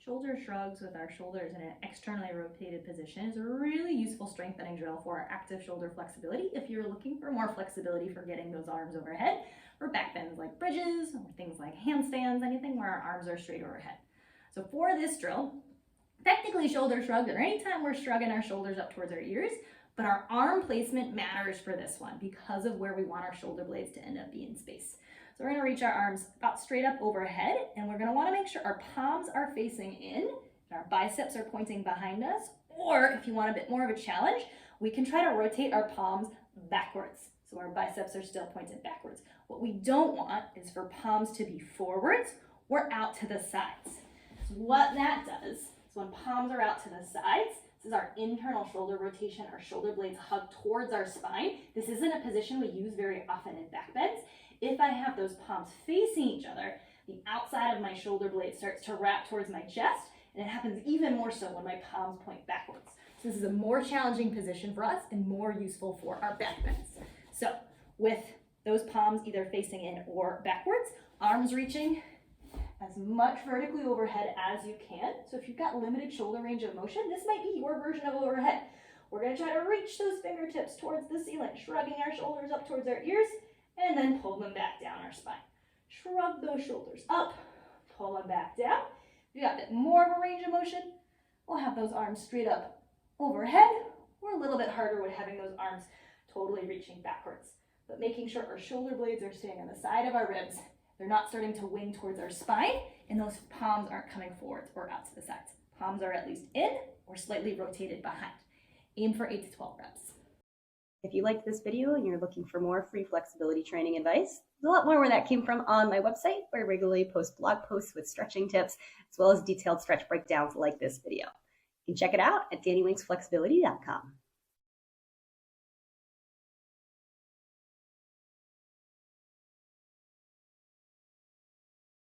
Shoulder shrugs with our shoulders in an externally rotated position is a really useful strengthening drill for our active shoulder flexibility if you're looking for more flexibility for getting those arms overhead, for back bends like bridges, or things like handstands, anything where our arms are straight overhead. So for this drill, technically shoulder shrugs are anytime we're shrugging our shoulders up towards our ears, but our arm placement matters for this one because of where we want our shoulder blades to end up being in space. So we're going to reach our arms about straight up overhead, and we're going to want to make sure our palms are facing in, and our biceps are pointing behind us, or if you want a bit more of a challenge, we can try to rotate our palms backwards. So our biceps are still pointed backwards. What we don't want is for palms to be forwards or out to the sides. So what that does is when palms are out to the sides, this is our internal shoulder rotation. Our shoulder blades hug towards our spine. This isn't a position we use very often in back bends. If I have those palms facing each other, the outside of my shoulder blade starts to wrap towards my chest, and it happens even more so when my palms point backwards. So this is a more challenging position for us and more useful for our back bends. So with those palms either facing in or backwards, arms reaching as much vertically overhead as you can. So if you've got limited shoulder range of motion, this might be your version of overhead. We're going to try to reach those fingertips towards the ceiling, shrugging our shoulders up towards our ears, and then pull them back down our spine. Shrug those shoulders up, pull them back down. If you got a bit more of a range of motion, we'll have those arms straight up overhead, or a little bit harder with having those arms totally reaching backwards. But making sure our shoulder blades are staying on the side of our ribs, they're not starting to wing towards our spine, and those palms aren't coming forwards or out to the sides. Palms are at least in or slightly rotated behind. Aim for 8 to 12 reps. If you liked this video and you're looking for more free flexibility training advice, there's a lot more where that came from on my website, where I regularly post blog posts with stretching tips, as well as detailed stretch breakdowns like this video. You can check it out at DannyWinksFlexibility.com.